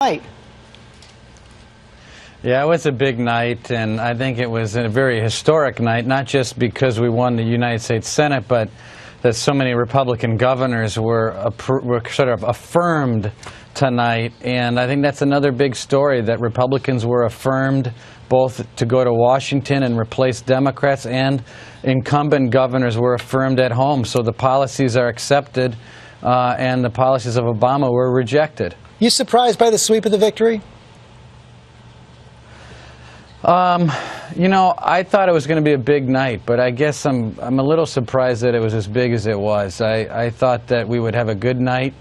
Night. Yeah, it was a big night, and I think it was a very historic night, not just because we won the United States Senate, but that so many Republican governors were sort of affirmed tonight. And I think that's another big story, that Republicans were affirmed both to go to Washington and replace Democrats, and incumbent governors were affirmed at home. So the policies are accepted, and the policies of Obama were rejected. You surprised by the sweep of the victory? You know, I thought it was going to be a big night, but I guess I'm a little surprised that it was as big as it was. I thought that we would have a good night.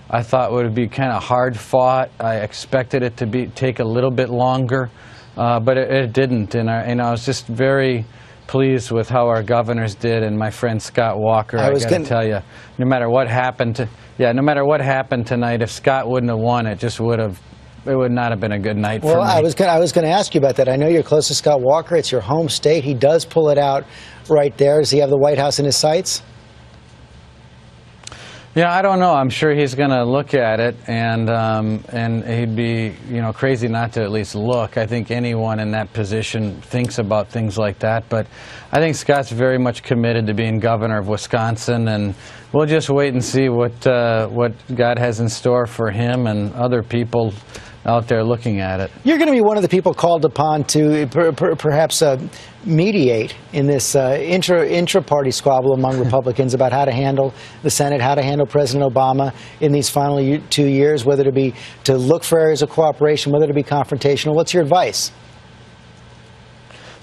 I thought it would be kind of hard fought. I expected it to take a little bit longer, but it didn't. And I was just very pleased with how our governors did, and my friend Scott Walker. I got to tell you, no matter what happened tonight, if Scott wouldn't have won, it would not have been a good night for me. Well, I was going to ask you about that. I know you're close to Scott Walker. It's your home state. He does pull it out right there. Does he have the White House in his sights? Yeah, I don't know. I'm sure he's going to look at it, and he'd be, crazy not to at least look. I think anyone in that position thinks about things like that. But I think Scott's very much committed to being governor of Wisconsin, and we'll just wait and see what God has in store for him and other people out there looking at it. You're going to be one of the people called upon to perhaps mediate in this intra-party squabble among Republicans about how to handle the Senate, how to handle President Obama in these final 2 years, whether to look for areas of cooperation, whether to be confrontational. What's your advice?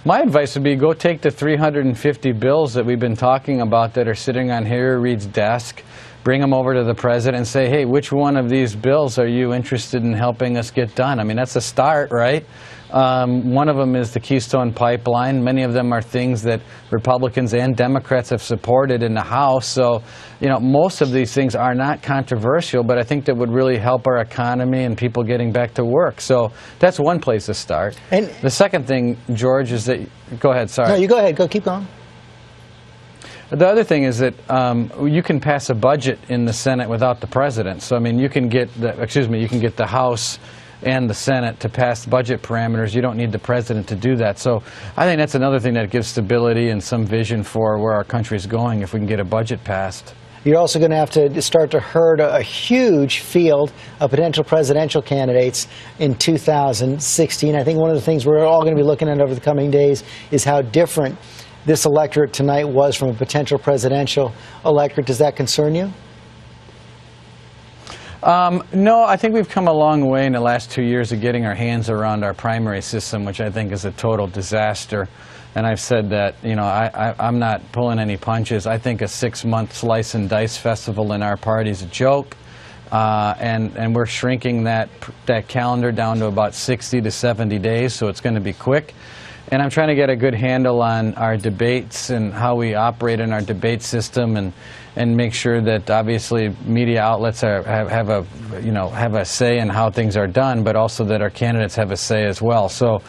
My advice would be go take the 350 bills that we've been talking about that are sitting on Harry Reid's desk, bring them over to the president and say, hey, which one of these bills are you interested in helping us get done? I mean, that's a start, right? One of them is the Keystone Pipeline. Many of them are things that Republicans and Democrats have supported in the House. So, most of these things are not controversial, but I think that would really help our economy and people getting back to work. So that's one place to start. And the second thing, George, is that, go ahead, sorry. No, you go ahead. Keep going. The other thing is that you can pass a budget in the Senate without the president. So, I mean, you can get the House and the Senate to pass budget parameters. You don't need the president to do that. So I think that's another thing that gives stability and some vision for where our country is going if we can get a budget passed. You're also going to have to start to herd a huge field of potential presidential candidates in 2016. I think one of the things we're all going to be looking at over the coming days is how different this electorate tonight was from a potential presidential electorate. Does that concern you? No, I think we've come a long way in the last 2 years of getting our hands around our primary system, which I think is a total disaster. And I've said that, I'm not pulling any punches. I think a 6-month slice and dice festival in our party is a joke. And we're shrinking that calendar down to about 60 to 70 days, so it's going to be quick. And I'm trying to get a good handle on our debates and how we operate in our debate system, and make sure that obviously media outlets have a say in how things are done, but also that our candidates have a say as well. So,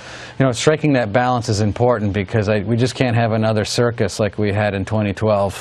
striking that balance is important, because we just can't have another circus like we had in 2012.